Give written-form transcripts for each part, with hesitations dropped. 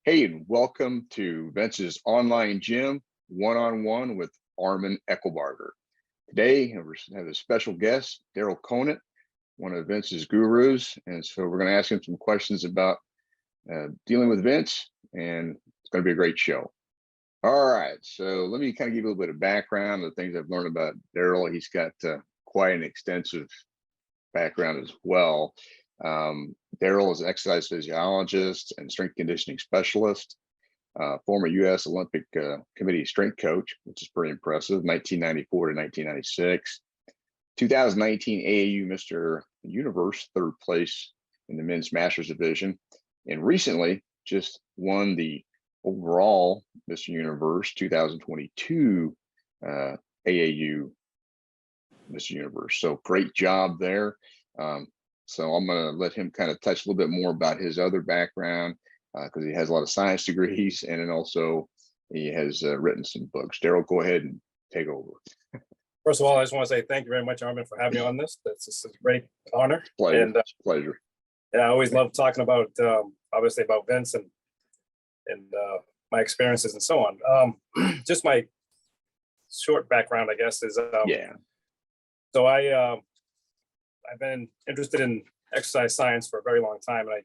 Hey, and welcome to Vince's online gym one-on-one with Arman Eckelbarger. Today, we have a special guest, Daryl Conant, one of Vince's gurus. And so we're going to ask him some questions about dealing with Vince, and it's going to be a great show. All right, so let me kind of give you a little bit of background of the things I've learned about Daryl. He's got quite an extensive background as well. Daryl is an exercise physiologist and strength conditioning specialist, former U.S. Olympic Committee strength coach, which is pretty impressive, 1994 to 1996. 2019 AAU Mr. Universe, third place in the men's masters division, and recently just won the overall Mr. Universe 2022 AAU Mr. Universe. So great job there. So I'm going to let him kind of touch a little bit more about his other background because he has a lot of science degrees, and then also he has written some books. Daryl, go ahead and take over. First of all, I just want to say thank you very much, Arman, for having me on this. It's a great honor. Pleasure. And it's a pleasure. Yeah, I always love talking about obviously about Vince and my experiences and so on. Just my short background, I guess, is So I've been interested in exercise science for a very long time, and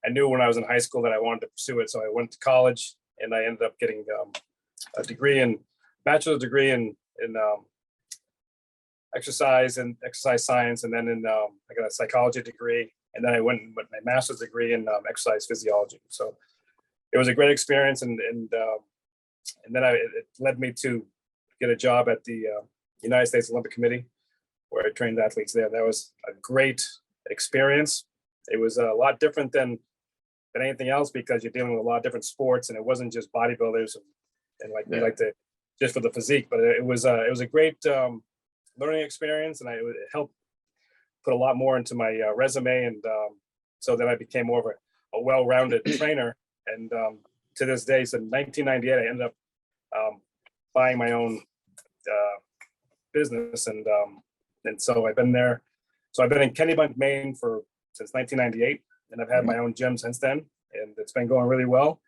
I knew when I was in high school that I wanted to pursue it. So I went to college, and I ended up getting a bachelor's degree in exercise science, and then I got a psychology degree, and then I went with my master's degree in exercise physiology. So it was a great experience, and then it led me to get a job at the United States Olympic Committee, where I trained athletes there. That was a great experience. It was a lot different than anything else because you're dealing with a lot of different sports, and it wasn't just bodybuilders and like we like to just for the physique. But it was a great learning experience, and it helped put a lot more into my resume, and so then I became more of a well-rounded trainer. And to this day, so in 1998, I ended up buying my own business, and so I've been there. So I've been in Kennebunk, Maine since 1998, and I've had my own gym since then, and it's been going really well.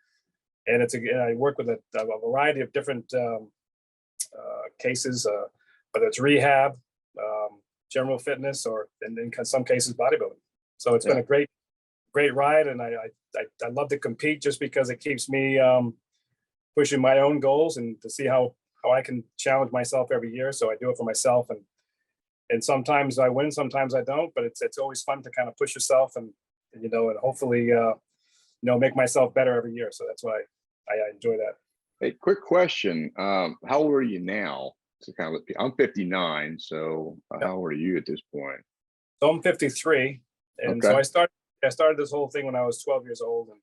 And I work with a variety of different cases, whether it's rehab, general fitness, or in some cases bodybuilding. So it's been a great ride, and I love to compete just because it keeps me pushing my own goals and to see how I can challenge myself every year. So I do it for myself, and sometimes I win, sometimes I don't, but it's always fun to kind of push yourself and hopefully make myself better every year. So that's why I enjoy that. Hey, quick question. How old are you now? So kind of, I'm 59. So how old are you at this point? So I'm 53, and so I started this whole thing when I was 12 years old, and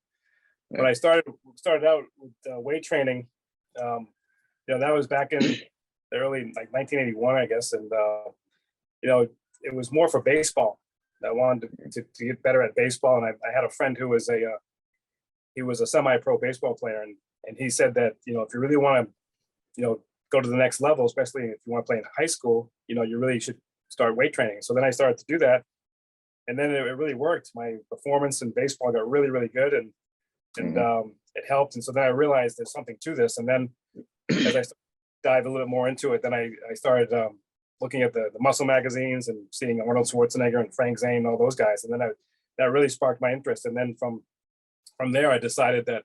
when I started out with weight training, that was back in the early 1981, I guess, and it was more for baseball. I wanted to get better at baseball, and I had a friend who was a semi-pro baseball player, and he said that if you really want to go to the next level, especially if you want to play in high school, you really should start weight training. So then I started to do that, and then it really worked. My performance in baseball got really, really good, and it helped. And so then I realized there's something to this. And then as I started to dive a little bit more into it, then I started looking at the muscle magazines and seeing Arnold Schwarzenegger and Frank Zane and all those guys. And then that really sparked my interest. And then from there, I decided that,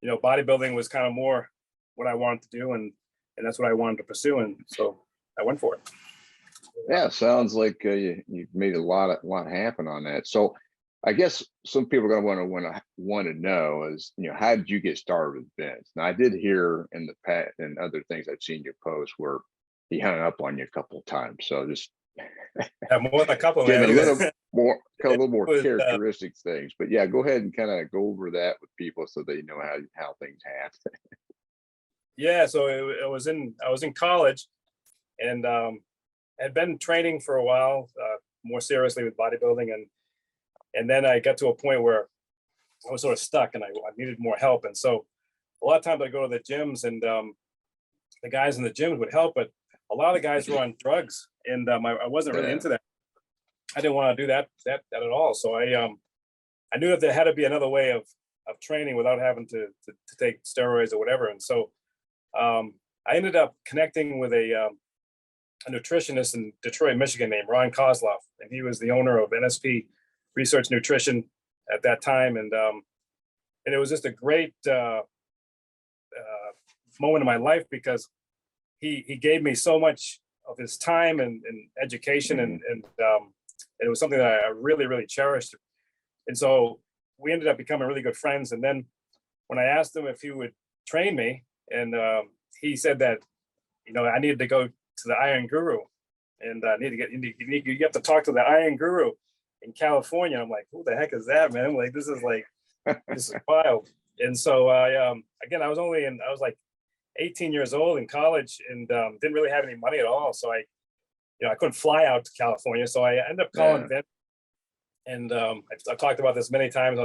bodybuilding was kind of more what I wanted to do. And that's what I wanted to pursue. And so I went for it. Yeah, sounds like you've made a lot happen on that. So I guess some people are going to want to know is, how did you get started with Vince? Now, I did hear in the past and other things I've seen you post where he hung up on you a couple of times. So just more than a couple. Give a little more characteristics things. But yeah, go ahead and kind of go over that with people so they know how things happen. Yeah, so I was in college, and had been training for a while, more seriously with bodybuilding, and then I got to a point where I was sort of stuck, and I needed more help. And so a lot of times I go to the gyms, and the guys in the gyms would help, but a lot of the guys were on drugs, and I wasn't really into that. I didn't want to do that at all. So I knew that there had to be another way of of training without having to take steroids or whatever. And so I ended up connecting with a nutritionist in Detroit, Michigan named Ron Kozloff, and he was the owner of NSP Research Nutrition at that time. And it was just a great moment in my life because he gave me so much of his time and education, and it was something that I really, really cherished. And so we ended up becoming really good friends. And then when I asked him if he would train me, and he said that, I needed to go to the Iron Guru, and you have to talk to the Iron Guru in California. I'm like, who the heck is that, man? Like, this is wild. And so I was like 18 years old in college, and didn't really have any money at all. So I couldn't fly out to California. So I ended up calling Vince, and I've talked about this many times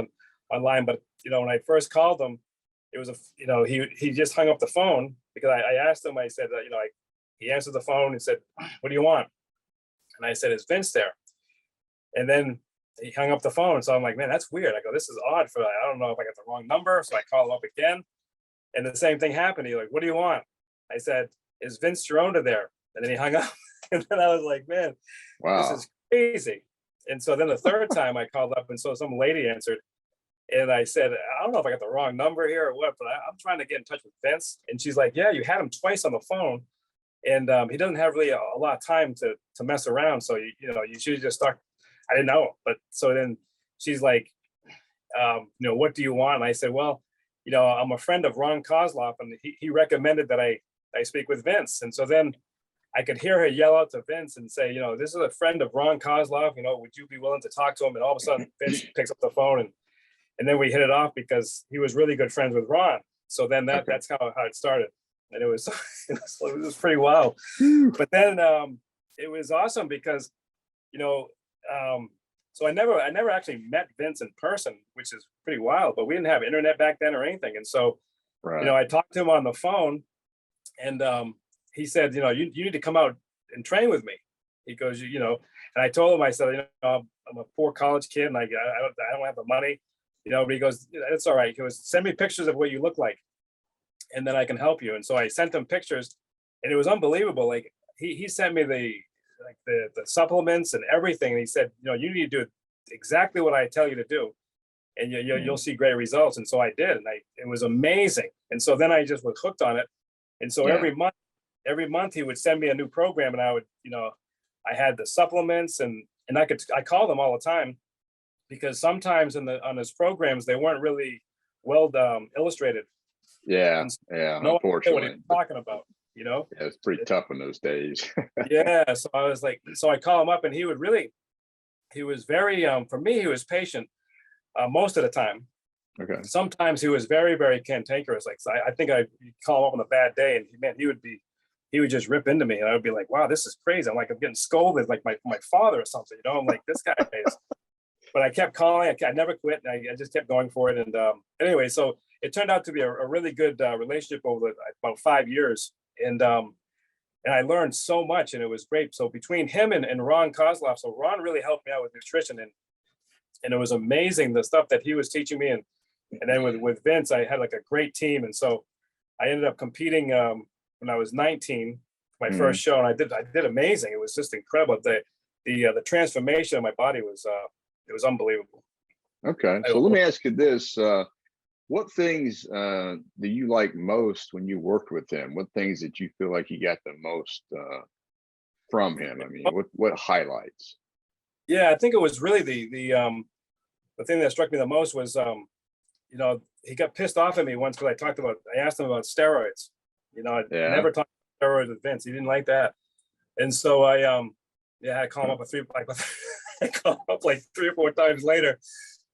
online. But when I first called him, it was he just hung up the phone because I asked him. I said, he answered the phone and said, "What do you want?" And I said, "Is Vince there?" And then he hung up the phone. So I'm like, man, that's weird. I go, this is odd. I don't know if I got the wrong number. So I call him up again. And the same thing happened. He's like, "What do you want?" I said, "Is Vince Gironda there?" And then he hung up. And then I was like, man, This is crazy. And so then the third time I called up, and so some lady answered. And I said, "I don't know if I got the wrong number here or what, but I'm trying to get in touch with Vince." And she's like, "Yeah, you had him twice on the phone. And he doesn't have really a lot of time to mess around. So, you should just start." I didn't know. But so then she's like, "What do you want?" And I said, "Well, I'm a friend of Ron Kozloff, and he recommended that I speak with Vince." And so then I could hear her yell out to Vince and say, "This is a friend of Ron Kozloff, would you be willing to talk to him?" And all of a sudden Vince picks up the phone, and then we hit it off because he was really good friends with Ron. So then that's how it started. And it was pretty wild. But then it was awesome because, so I never actually met Vince in person, which is pretty wild, but we didn't have internet back then or anything. And so, I talked to him on the phone, and he said, you need to come out and train with me. He goes, and I told him, I said, I'm a poor college kid, and I don't have the money, but he goes, "It's all right." He goes, "Send me pictures of what you look like, and then I can help you." And so I sent him pictures, and it was unbelievable. Like he sent me the supplements and everything. And he said, "You need to do exactly what I tell you to do, and you'll see great results." And so I did, and it was amazing. And so then I just was hooked on it. And so every month he would send me a new program, and I would, I had the supplements, and I called them all the time because sometimes on his programs they weren't really well illustrated. Yeah, unfortunately. What he's talking about, Yeah, it's pretty tough in those days. Yeah, so I was like, so I call him up, and he was very, for me, he was patient most of the time. Okay. Sometimes he was very, very cantankerous. Like, so I think I call him up on a bad day, and he would just rip into me, and I would be like, "Wow, this is crazy." I'm like, I'm getting scolded like my father or something. I'm like, this guy is. But I kept calling. I never quit. And I just kept going for it. And anyway, so it turned out to be a really good relationship over about 5 years. And I learned so much, and it was great. So between him and Ron Kozloff, so Ron really helped me out with nutrition, and it was amazing the stuff that he was teaching me. And then with Vince, I had like a great team. And so I ended up competing when I was 19, my first show, and I did amazing. It was just incredible. The transformation of my body was it was unbelievable. Okay, so let me ask you this: what things do you like most when you worked with him? What things that you feel like you got the most from him? I mean, what highlights? Yeah, I think it was really the thing that struck me the most was he got pissed off at me once because I asked him about steroids. I never talked about steroids with Vince. He didn't like that, and so I call him up I called him up like 3 or 4 times later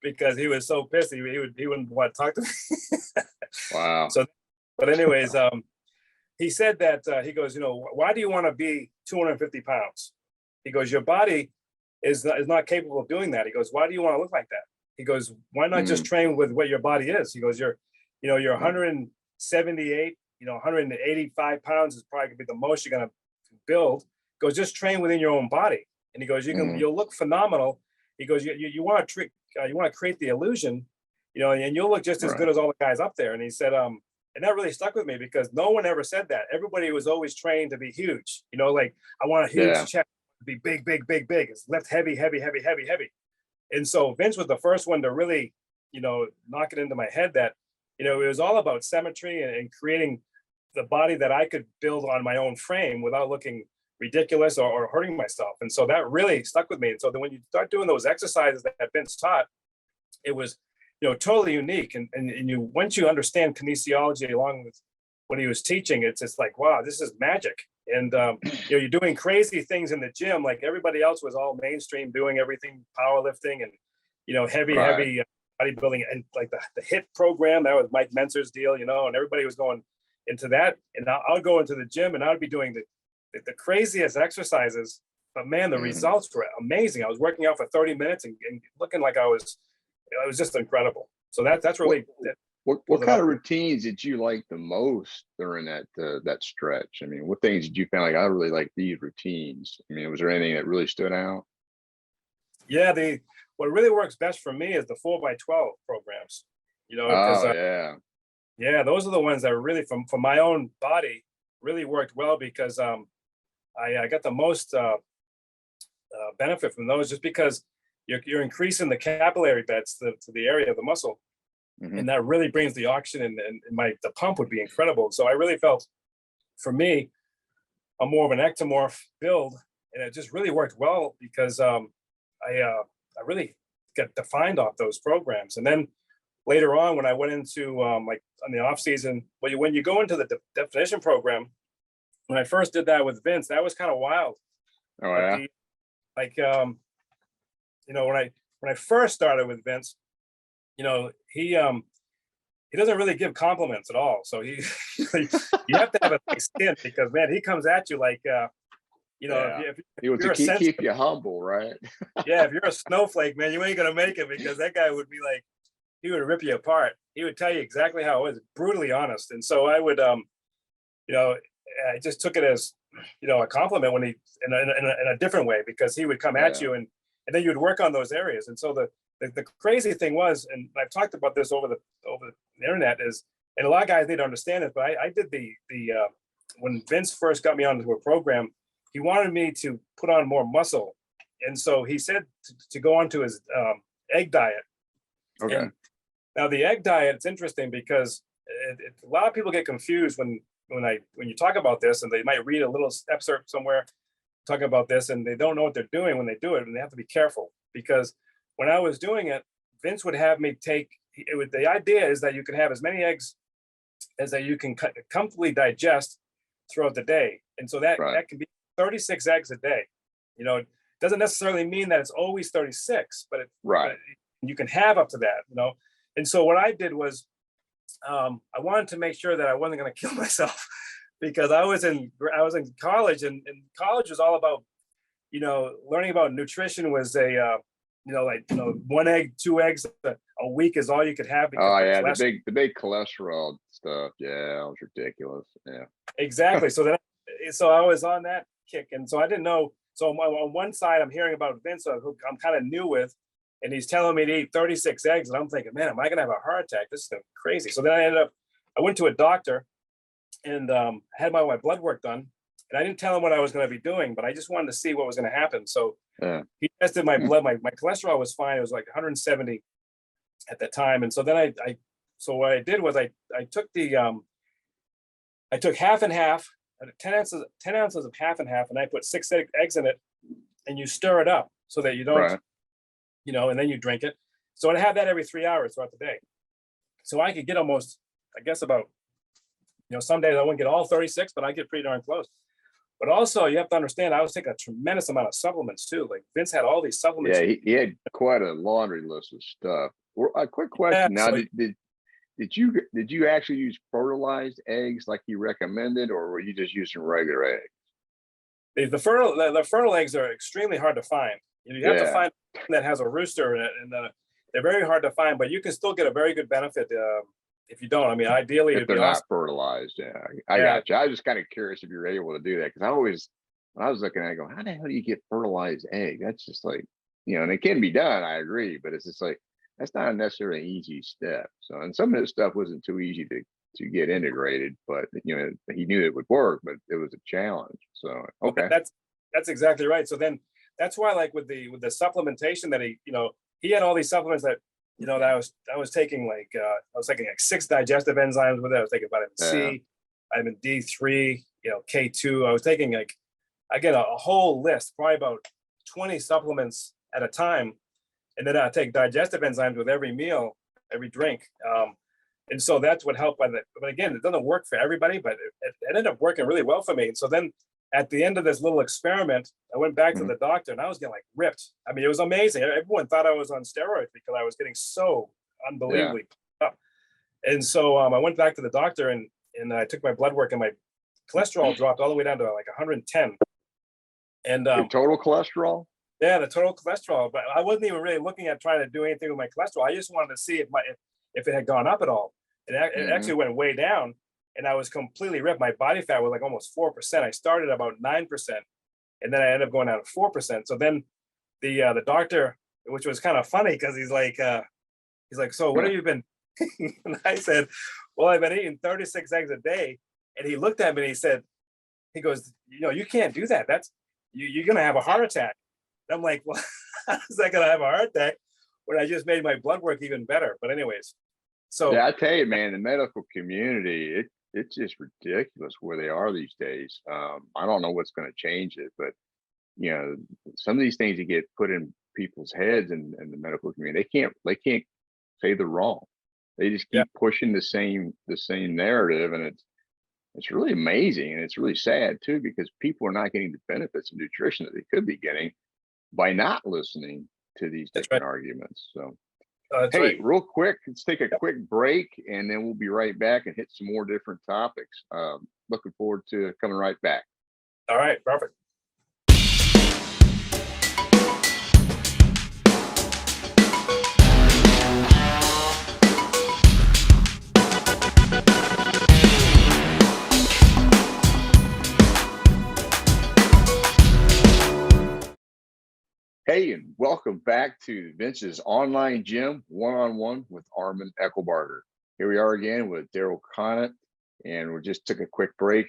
because he was so pissed. He wouldn't want to talk to me. Wow. So, but anyways, he said that he goes, "Why do you want to be 250 pounds?" He goes, "Your body is not capable of doing that." He goes, "Why do you want to look like that?" He goes, "Why not just train with what your body is?" He goes, "You're 178, 185 pounds is probably gonna be the most you're gonna build." He goes, "Just train within your own body." And he goes, "You'll look phenomenal." He goes, "You want to create the illusion and you'll look just as Right. good as all the guys up there. And he said, and that really stuck with me because no one ever said that. Everybody was always trained to be huge, like I want a huge Yeah. chest, be big, big, big, big. It's lift heavy, heavy, heavy, heavy, heavy. And so Vince was the first one to really, knock it into my head that, it was all about symmetry and creating the body that I could build on my own frame without looking ridiculous or hurting myself. And so that really stuck with me. And so then when you start doing those exercises that Vince taught, it was, totally unique. And you, once you understand kinesiology along with what he was teaching, it's just like, wow, this is magic. And you're doing crazy things in the gym, like everybody else was all mainstream doing everything, powerlifting and heavy, Right. heavy bodybuilding, and like the HIT program, that was Mike Mentzer's deal, and everybody was going into that. And I'll go into the gym and I'd be doing the craziest exercises, but man, the results were amazing. I was working out for 30 minutes and looking like I was just incredible. So that's really what kind of routines did you like the most during that stretch? I mean, what things did you find like I really like these routines? I mean, was there anything that really stood out? Yeah, what really works best for me is the 4x12 programs. Because yeah, those are the ones that really for my own body really worked well because I got the most benefit from those just because you're increasing the capillary beds to the area of the muscle. And that really brings the oxygen and the pump would be incredible. So I really felt, for me, I'm more of an ectomorph build, and it just really worked well because I really got defined off those programs. And then later on, when I went into like on the off season, when you go into the definition program, when I first did that with Vince, that was kind of wild. Oh yeah. When I first started with Vince, he doesn't really give compliments at all. So you have to have a thick skin because man, he comes at you like if he wants to keep you humble, right? Yeah, if you're a snowflake, man, you ain't gonna make it because that guy would be like, he would rip you apart. He would tell you exactly how it was, brutally honest. And so I would I just took it as a compliment when he in a different way because he would come at you and then you would work on those areas. And so the crazy thing was, and I've talked about this over the internet, is, and a lot of guys need to understand it, but I did the when Vince first got me onto a program, he wanted me to put on more muscle. And so he said to go onto his egg diet. Okay. And now the egg diet, it's interesting because a lot of people get confused when you talk about this, and they might read a little excerpt somewhere talking about this, and they don't know what they're doing when they do it, and they have to be careful because when I was doing it, Vince would have me take. The idea is that you can have as many eggs as that you can comfortably digest throughout the day, and so that can be 36 eggs a day. It doesn't necessarily mean that it's always 36, but you can have up to that. And so what I did was, I wanted to make sure that I wasn't going to kill myself because I was in college, and college was all about, learning about nutrition was a 1 egg, 2 eggs a week is all you could have. Oh yeah, the big cholesterol stuff. Yeah, that was ridiculous. Yeah, exactly. So I was on that kick, and so I didn't know. So on one side, I'm hearing about Vince, who I'm kind of new with, and he's telling me to eat 36 eggs, and I'm thinking, man, am I gonna have a heart attack? This is crazy. So then I went to a doctor, and had my blood work done. And I didn't tell him what I was going to be doing, but I just wanted to see what was going to happen. So he tested my blood. My cholesterol was fine. It was like 170 at the time. And so then so what I did was I took I took half and half, 10 ounces of half and half, and I put 6 eggs in it, and you stir it up so that you don't, and then you drink it. So I have that every 3 hours throughout the day. So I could get almost, I guess about, some days I wouldn't get all 36, but I get pretty darn close. But also, you have to understand, I was taking a tremendous amount of supplements too. Like Vince had all these supplements. Yeah, he had quite a laundry list of stuff. A quick question now: did you actually use fertilized eggs like he recommended, or were you just using regular eggs? The fertile eggs are extremely hard to find. You have to find one that has a rooster in it, and they're very hard to find. But you can still get a very good benefit if you don't. I mean, ideally, if they're not fertilized. I got you. I was just kind of curious if you're able to do that, because when I was looking at it, I go, how the hell do you get fertilized egg? That's just like, and it can be done. I agree, but it's just like, that's not necessarily an easy step. So, and some of this stuff wasn't too easy to get integrated, but he knew it would work, but it was a challenge. So, Well, okay. that's exactly right. So then that's why, like with the supplementation that he had all these supplements that that I was taking, like I was taking like 6 digestive enzymes with it. I was taking vitamin C, vitamin D3, K2. I was taking, like, again, a whole list, probably about 20 supplements at a time. And then I take digestive enzymes with every meal, every drink. And so that's what helped. But again, it doesn't work for everybody, but it ended up working really well for me. And so then at the end of this little experiment, I went back to the doctor and I was getting, like, ripped. I mean, it was amazing. Everyone thought I was on steroids because I was getting so unbelievably up. And so I went back to the doctor and I took my blood work, and my cholesterol dropped all the way down to like 110. And Your total cholesterol? Yeah, the total cholesterol. But I wasn't even really looking at trying to do anything with my cholesterol. I just wanted to see if it had gone up at all. It actually went way down, and I was completely ripped. My body fat was like almost 4%. I started about 9%, and then I ended up going down to 4%. So then the doctor, which was kind of funny, because he's like, so what have you been? And I said, well, I've been eating 36 eggs a day. And he looked at me and he goes, you can't do that. That's you're gonna have a heart attack. And I'm like, well, how is that gonna have a heart attack when I just made my blood work even better? But anyways, so yeah, I tell you, man, the medical community, it's just ridiculous where they are these days. I don't know what's going to change it, but some of these things that get put in people's heads in the medical community, they can't say they're wrong. They just keep pushing the same narrative, and it's really amazing, and it's really sad too, because people are not getting the benefits of nutrition that they could be getting by not listening to these different arguments. So, hey, real quick, let's take a quick break, and then we'll be right back and hit some more different topics. Looking forward to coming right back. All right, perfect. Hey, and welcome back to Vince's Online Gym One-on-One with Arman Eckelbarger. Here we are again with Daryl Conant, and we just took a quick break.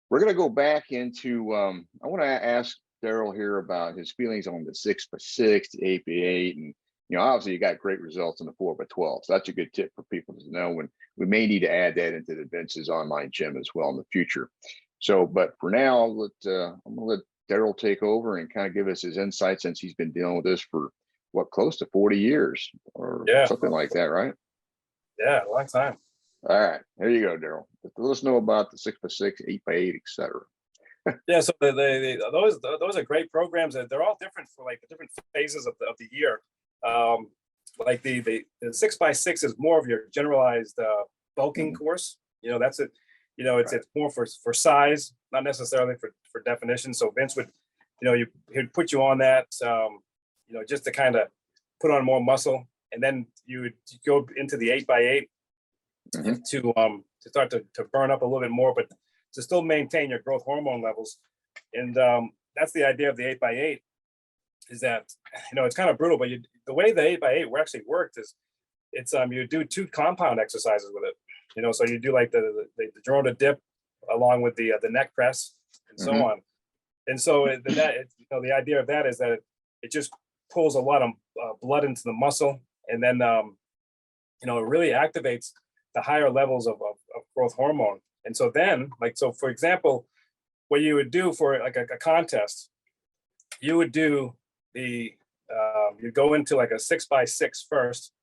We're going to go back into, I want to ask Daryl here about his feelings on the 6x6, the 8x8, and obviously you got great results in the 4x12. So that's a good tip for people to know, when we may need to add that into the Vince's Online Gym as well in the future. So, but for now, I'm going to let Daryl take over and kind of give us his insight, since he's been dealing with this for close to 40 years or something like that, right? Yeah, a long time. All right, there you go, Daryl. Let us know about the 6x6, 8x8, etc. Yeah, so those are great programs, and they're all different for like the different phases of the year. Like the 6x6 is more of your generalized bulking course. That's it. It's more for size, not necessarily for definition. So Vince would, he'd put you on that, just to kind of put on more muscle, and then you would go into the 8x8 to start to burn up a little bit more, but to still maintain your growth hormone levels. And that's the idea of the 8x8, is that it's kind of brutal, but the way the 8x8 actually worked is you do 2 compound exercises with it. So you do like the Jordan dip along with the neck press and so on. And so the idea of that is that it just pulls a lot of blood into the muscle, and then it really activates the higher levels of growth hormone. And so then, for example, what you would do for like a contest, you would do you go into like a 6x6 first.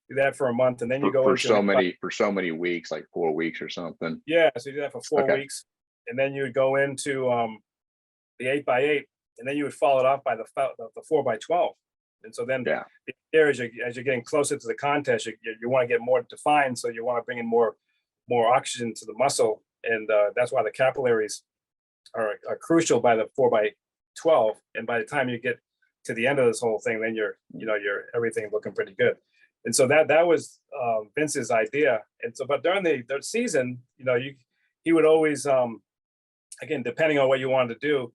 Do that for a month, and then you go for so many weeks, like 4 weeks or something. Yeah, so you do that for 4 weeks, and then you would go into the 8x8, and then you would follow it up by the 4x12. And so then there, as you're getting closer to the contest, you want to get more defined, so you want to bring in more oxygen to the muscle, and that's why the capillaries are crucial by the 4x12. And by the time you get to the end of this whole thing, then you're everything looking pretty good. And so that was Vince's idea. And so, but during the season, he would always, again, depending on what you wanted to do,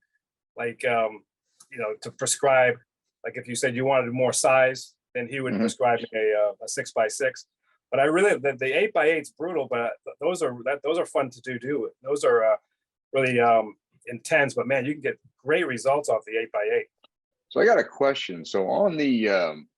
like, to prescribe, like if you said you wanted more size, then he would prescribe me a 6x6. But I really the 8x8's brutal, but those are fun to do too. Those are really intense. But man, you can get great results off the 8x8. So I got a question. So on the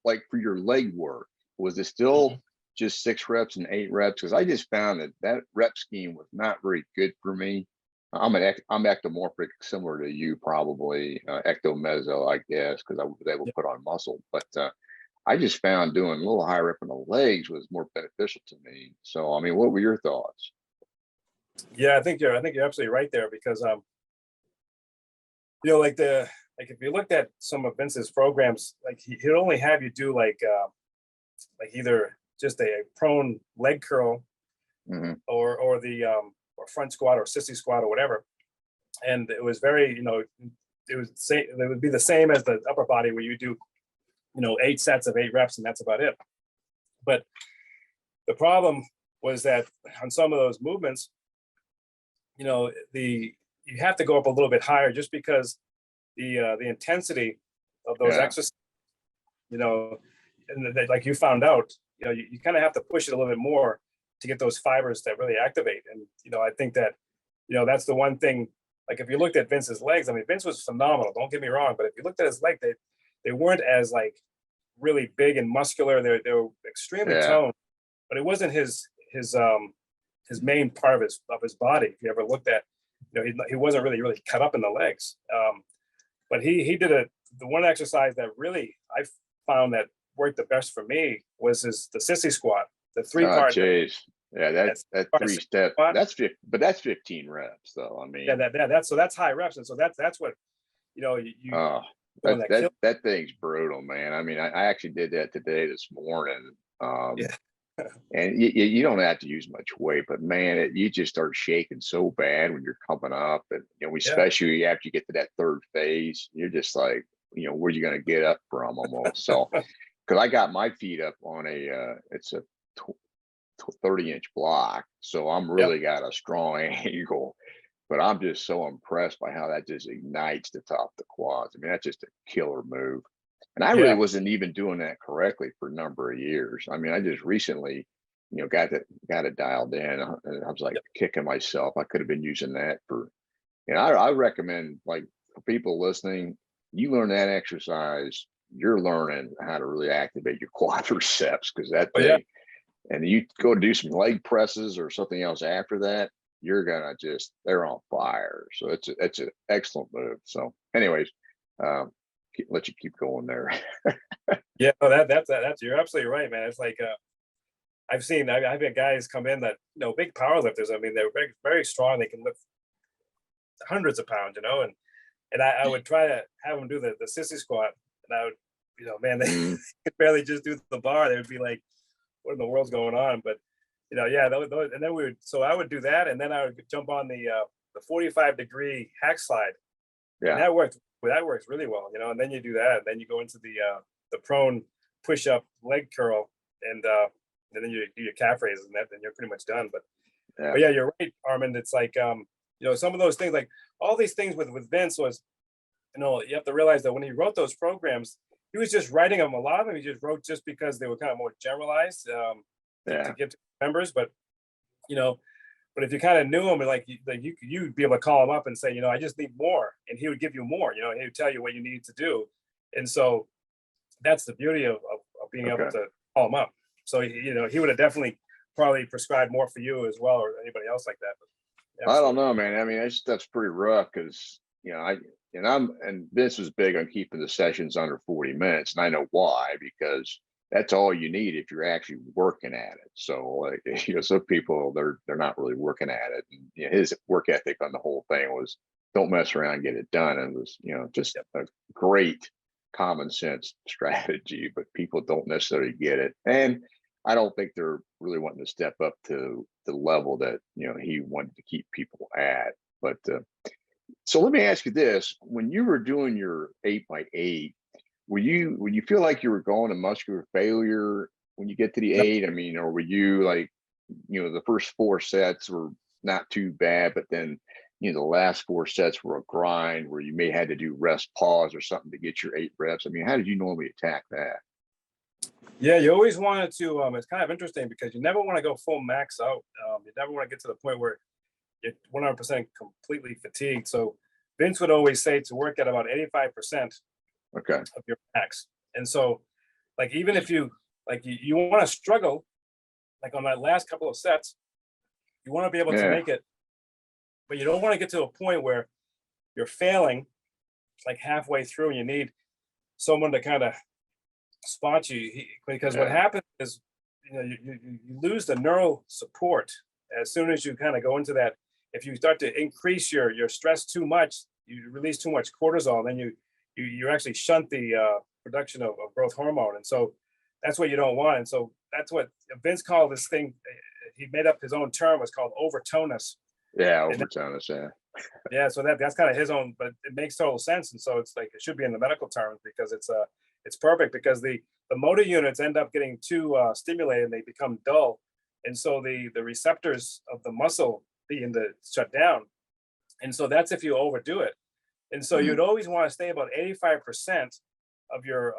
like for your leg work, was it still just 6 reps and 8 reps? Because I just found that rep scheme was not very good for me. I'm ectomorphic, similar to you, probably ectomeso, I guess, because I was able to put on muscle. But I just found doing a little higher up in the legs was more beneficial to me. So I mean, what were your thoughts? Yeah, I think you're absolutely right there, because like if you looked at some of Vince's programs, like he'd only have you do like either just a prone leg curl or the or front squat or sissy squat or whatever. And it was very, it would be the same as the upper body, where you do 8 sets of 8 reps, and that's about it. But the problem was that on some of those movements, you have to go up a little bit higher, just because the intensity of those exercises, and like you found out, you kind of have to push it a little bit more to get those fibers that really activate. And I think that that's the one thing. Like if you looked at Vince's legs, I mean, Vince was phenomenal, don't get me wrong, but if you looked at his leg, they weren't as like really big and muscular. They were extremely toned, but it wasn't his main part of his body. If you ever looked at, he wasn't really cut up in the legs. But he did the one exercise that really I found that worked the best for me was the sissy squat, the 3-part. Jeez. Yeah, that 3-step. But that's 15 reps, though. I mean, that's high reps, and so that's what that thing's brutal, man. I mean, I actually did that today, this morning. And you don't have to use much weight, but man, you just start shaking so bad when you're coming up, and especially after you get to that third phase, you're just like, where you going to get up from almost. So, because I got my feet up on it's a 30-inch block, so I'm really got a strong angle. But I'm just so impressed by how that just ignites the top of the quads. I mean, that's just a killer move. And I really wasn't even doing that correctly for a number of years. I mean, I just recently, got it dialed in. And I was like kicking myself. I could have been using that for, I recommend, like, for people listening, you learn that exercise, you're learning how to really activate your quadriceps, because that thing, and you go to do some leg presses or something else after that, you're gonna they're on fire. So it's an excellent move. So anyways, let you keep going there. Yeah, that's you're absolutely right, man. It's like I've had guys come in that big power lifters. I mean, they're very, very strong. They can lift hundreds of pounds, and I would try to have them do the sissy squat, and I would, man, they could barely just do the bar. They would be like, what in the world's going on? But and then so I would do that, and then I would jump on the 45-degree hack slide. Yeah, and that works really well, and then you do that, and then you go into the prone push-up leg curl, and then you do your calf raises, and then you're pretty much done. But yeah, you're right, Arman. It's like some of those things, like all these things with Vince was, you have to realize that when he wrote those programs, he was just writing them. A lot of them he just wrote just because they were kind of more generalized to give to members. But but if you kind of knew him, like you'd be able to call him up and say, I just need more, and he would give you more. He would tell you what you need to do, and so that's the beauty of being able to call him up. So he would have definitely probably prescribed more for you as well, or anybody else like that. But I don't know, man. I mean, that stuff's pretty rough, because and Vince was big on keeping the sessions under 40 minutes, and I know why, because that's all you need if you're actually working at it. So like, some people, they're not really working at it. And his work ethic on the whole thing was don't mess around and get it done. And it was, just a great common sense strategy, but people don't necessarily get it. And I don't think they're really wanting to step up to the level that, he wanted to keep people at. But so let me ask you this: when you were doing your 8x8, would you feel like you were going to muscular failure when you get to the 8? I mean, or were you like, the first 4 sets were not too bad, but then, the last 4 sets were a grind where you may had to do rest pause or something to get your 8 reps? I mean, how did you normally attack that? Yeah, you always wanted to. It's kind of interesting because you never want to go full max out. You never want to get to the point where you're 100% completely fatigued. So Vince would always say to work at about 85% Okay. of your max. And so, like, even if you like, you want to struggle, like on that last couple of sets, you want to be able to Yeah. make it, but you don't want to get to a point where you're failing like halfway through and you need someone to kind of spot you because what Yeah. happens is you lose the neural support as soon as you kind of go into that. If you start to increase your stress too much, you release too much cortisol, then you actually shunt the production of growth hormone, and so that's what you don't want. And so that's what Vince called this thing. He made up his own term. It's called overtonus. Yeah. And Overtonus. Yeah. yeah, so that's kind of his own, but it makes total sense. And so it's like it should be in the medical terms because it's perfect because the motor units end up getting too stimulated and they become dull, and so the receptors of the muscle begin to shut down, and so that's if you overdo it. And so Mhm. you'd always want to stay about 85% of your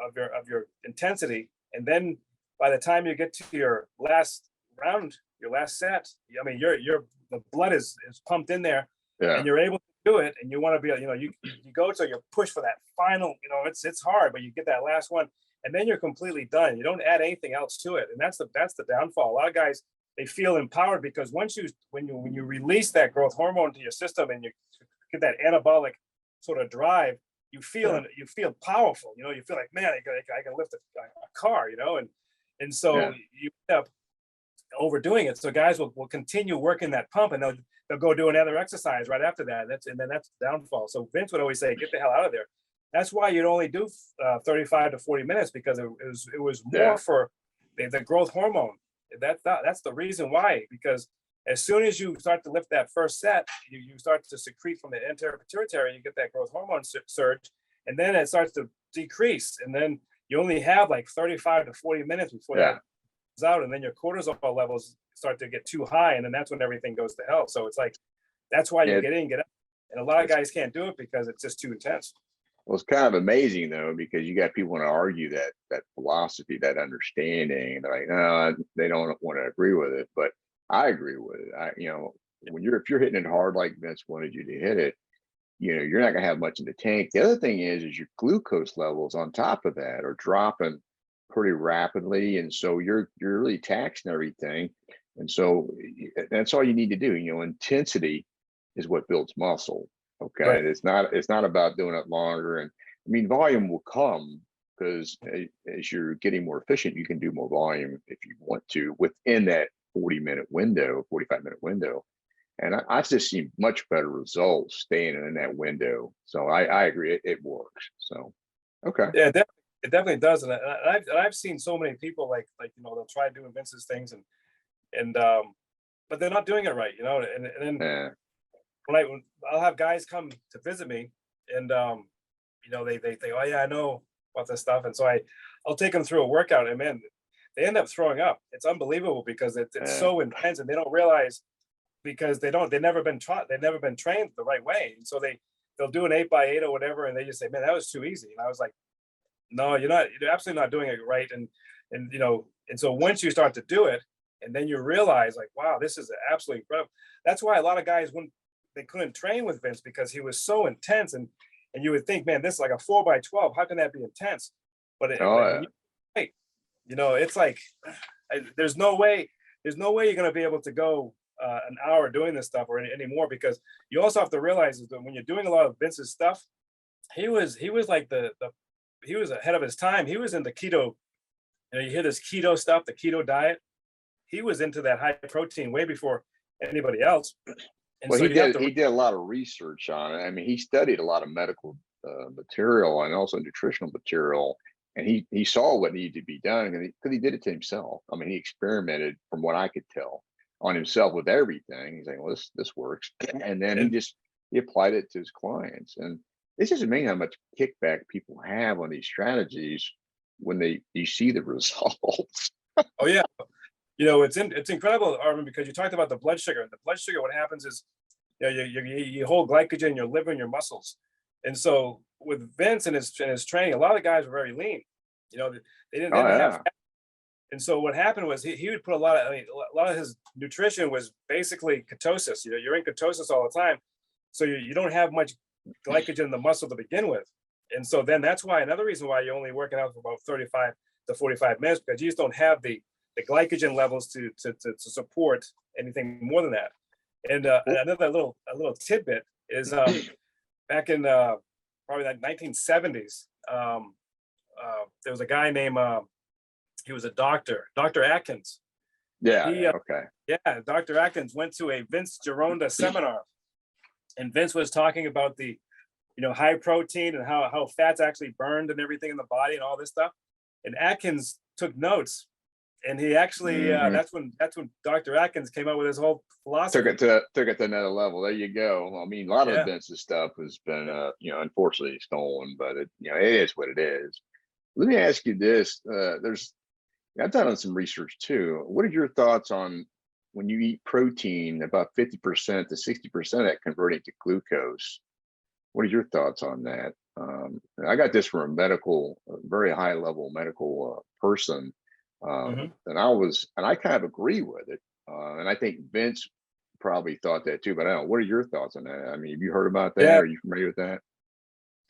intensity, and then by the time you get to your last round, your last set, I mean your the blood is pumped in there Yeah. and you're able to do it, and you want to be, you go to you push for that final, it's hard, but you get that last one, and then you're completely done. You don't add anything else to it, and that's the downfall. A lot of guys, they feel empowered because when you release that growth hormone to your system and you get that anabolic sort of drive, Yeah. you feel powerful. You feel like, man, I can lift a car, and so Yeah. you end up overdoing it. So guys will continue working that pump, and they'll go do another exercise right after that. That's the downfall. So Vince would always say, get the hell out of there. That's why you'd only do 35 to 40 minutes because it was more Yeah. for the growth hormone. That's the reason why, because as soon as you start to lift that first set, you start to secrete from the anterior pituitary, you get that growth hormone surge, and then it starts to decrease. And then you only have like 35 to 40 minutes before Yeah. that out, and then your cortisol levels start to get too high, and then that's when everything goes to hell. So it's like that's why you Yeah. get in, get out, and a lot of It's, guys can't do it because it's just too intense. well, it's kind of amazing though, because you got people want to argue that philosophy, that understanding, and they're like, no, they don't want to agree with it. But I agree with it. When if you're hitting it hard like Vince wanted you to hit it, you're not gonna have much in the tank. The other thing is your glucose levels on top of that are dropping pretty rapidly, and so you're really taxing everything. And so that's all you need to do. Intensity is what builds muscle. Okay, Right. it's not about doing it longer. And I mean, volume will come because as you're getting more efficient, you can do more volume if you want to within that 40-minute window, 45-minute window. And I just see much better results staying in that window. So I agree, it works. So okay. Yeah, it definitely does, and I've seen so many people they'll try doing Vince's things, and but they're not doing it right, and then Yeah. when I'll have guys come to visit me, and they think, oh yeah, I know about this stuff, and so I'll take them through a workout, and man, they end up throwing up. It's unbelievable because it's Yeah. so intense, and they don't realize because they've never been taught, they've never been trained the right way, and so they'll do an 8x8 or whatever, and they just say, man, that was too easy, and I was like, no, you're absolutely not doing it right, and so once you start to do it, and then you realize like, wow, this is absolutely incredible. That's why a lot of guys they couldn't train with Vince because he was so intense, and you would think, man, this is like a 4x12. How can that be intense? Oh When yeah. you, hey, it's like there's no way you're going to be able to go an hour doing this stuff or anymore, because you also have to realize is that when you're doing a lot of Vince's stuff, he was like he was ahead of his time. He was into keto. You hear this keto stuff, the keto diet. He was into that high protein way before anybody else, and Well, so he you have did to. he did a lot of research on it. I mean, he studied a lot of medical material and also nutritional material, and he saw what needed to be done because he did it to himself. I mean, he experimented, from what I could tell, on himself with everything. He's like, well, this works, and then And he applied it to his clients, and it's just amazing how much kickback people have on these strategies when you see the results. oh yeah, it's incredible, Armin, because you talked about the blood sugar. And the blood sugar, what happens is, you hold glycogen in your liver and your muscles, and so with Vince and his training, a lot of guys were very lean. They Oh didn't have yeah. fat And so what happened was he would put a lot of, a lot of his nutrition was basically ketosis. You're in ketosis all the time. So you don't have much glycogen in the muscle to begin with. And so then that's why, another reason why you're only working out for about 35 to 45 minutes, because you just don't have the glycogen levels to support anything more than that. And another little tidbit is back in probably like 1970s, there was a guy named, he was a doctor, Dr. Atkins. Okay. Yeah, Dr. Atkins went to a Vince Gironda seminar, and Vince was talking about the, high protein and how fat's actually burned and everything in the body and all this stuff. And Atkins took notes, and he actually that's when Dr. Atkins came out with his whole philosophy. Took it to another level. There you go. I mean, a lot of Vince's stuff has been unfortunately stolen, but it is what it is. Let me ask you this: I've done some research too. What are your thoughts on when you eat protein, about 50% to 60% of that converting to glucose? What are your thoughts on that? I got this from a very high level medical person, and I kind of agree with it. And I think Vince probably thought that too, but I don't know. What are your thoughts on that? I mean, have you heard about that? Yeah. Are you familiar with that?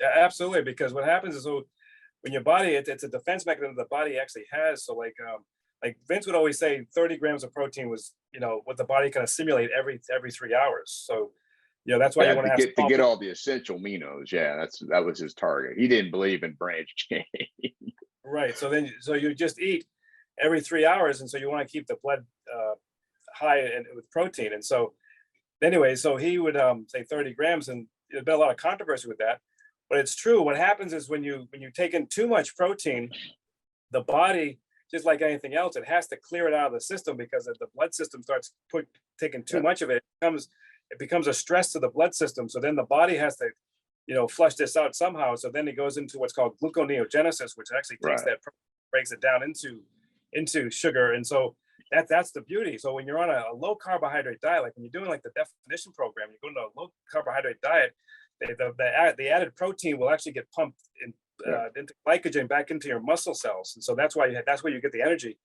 Yeah, absolutely. Because what happens is, when your body, it's a defense mechanism the body actually has. So like Vince would always say 30 grams of protein was, what the body can assimilate every 3 hours. So, that's why you want to get all the essential aminos. Yeah, that was his target. He didn't believe in branch chain. Right. So you just eat every 3 hours. And so you want to keep the blood high and with protein. And so anyway, so he would say 30 grams, and there's been a lot of controversy with that. But it's true. What happens is when you take in too much protein, the body, just like anything else, it has to clear it out of the system, because if the blood system starts taking too much of it, it becomes a stress to the blood system. So then the body has to, flush this out somehow. So then it goes into what's called gluconeogenesis, which actually takes that, breaks it down into sugar. And so that's the beauty. So when you're on a low carbohydrate diet, like when you're doing like the definition program, you go into a low carbohydrate diet, the added protein will actually get pumped into glycogen back into your muscle cells, and so that's where you get the energy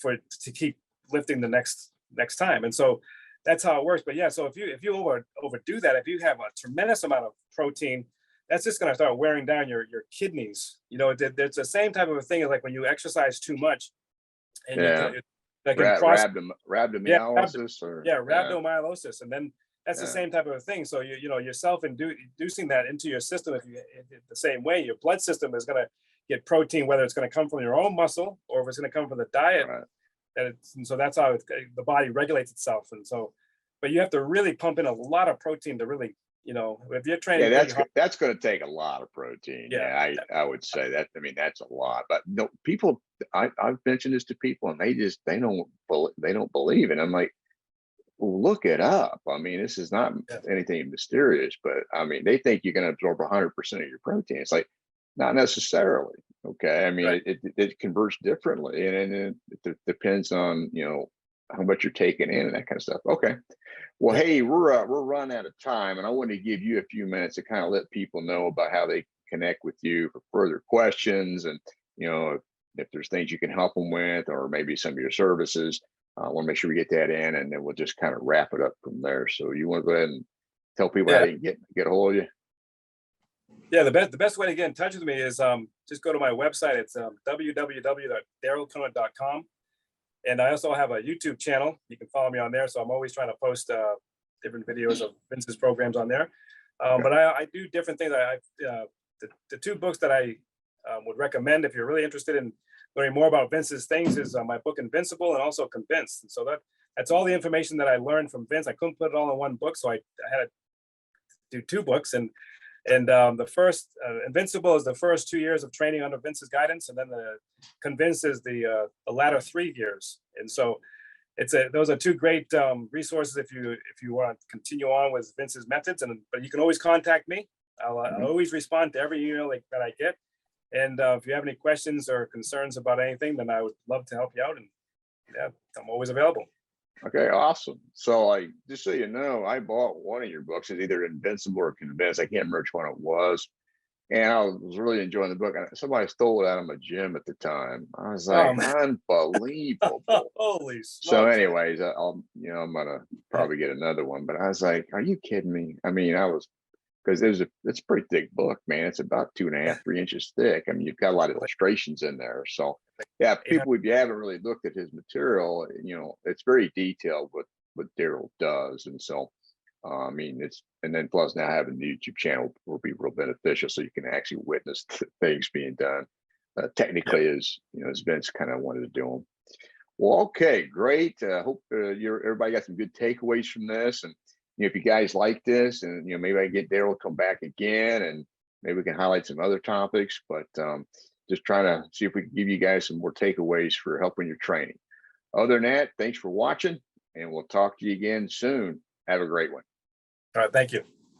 to keep lifting the next time. And so that's how it works. But yeah, so if you overdo that, if you have a tremendous amount of protein, that's just going to start wearing down your kidneys. It's the same type of a thing as like when you exercise too much, and rhabdomyolysis rhabdomyolysis, and then that's the same type of a thing. So you're self-inducing that into your system. If the same way, your blood system is going to get protein, whether it's going to come from your own muscle or if it's going to come from the diet. Right. And so that's how the body regulates itself. And so, but you have to really pump in a lot of protein to really, if you're training. That's going to take a lot to protein. Yeah, I would say that. I mean, that's a lot. But no, people, I've mentioned this to people, and they don't believe it. I'm like, well, look it up. I mean, this is not anything mysterious, but I mean, they think you're going to absorb 100% of your protein. It's like, not necessarily. Okay. I mean, it converts differently, and it depends on, how much you're taking in and that kind of stuff. Okay. Well, hey, we're running out of time, and I want to give you a few minutes to kind of let people know about how they connect with you for further questions, and, if there's things you can help them with, or maybe some of your services. I want to make sure we get that in, and then we'll just kind of wrap it up from there. So you want to go ahead and tell people how they can get a hold of you? Yeah, the best way to get in touch with me is just go to my website. It's www.darylconant.com. And I also have a YouTube channel. You can follow me on there. So I'm always trying to post different videos of Vince's programs on there. But I do different things. The two books that I would recommend if you're really interested in learning more about Vince's things is my book Invincible and also Convinced. And so that's all the information that I learned from Vince. I couldn't put it all in one book, so I had to do two books. And the first Invincible is the first 2 years of training under Vince's guidance, and then the Convinced is the latter 3 years. And so those are two great resources if you want to continue on with Vince's methods. But you can always contact me. I'll always respond to every email that I get. And if you have any questions or concerns about anything, then I would love to help you out. And I'm always available. Okay, awesome. So just so you know, I bought one of your books. It's either Invincible or Convinced. I can't remember which one it was. And I was really enjoying the book. And somebody stole it out of my gym at the time. I was like, Man. unbelievable. Holy So, smokes. anyways, I'm gonna probably get another one. But I was like, are you kidding me? I mean, because it's a pretty thick book, man. It's about 2.5, 3 inches thick. I mean, you've got a lot of illustrations in there. So, yeah, people, if you haven't really looked at his material, it's very detailed what Daryl does, and so. I mean, and then plus now having the YouTube channel will be real beneficial, so you can actually witness things being done technically, as Vince kind of wanted to do them. Well, okay, great. Hope everybody got some good takeaways from this, and if you guys like this, and maybe I get Daryl to come back again, and maybe we can highlight some other topics. But just trying to see if we can give you guys some more takeaways for helping your training. Other than that, thanks for watching, and we'll talk to you again soon. Have a great one. All right. Thank you.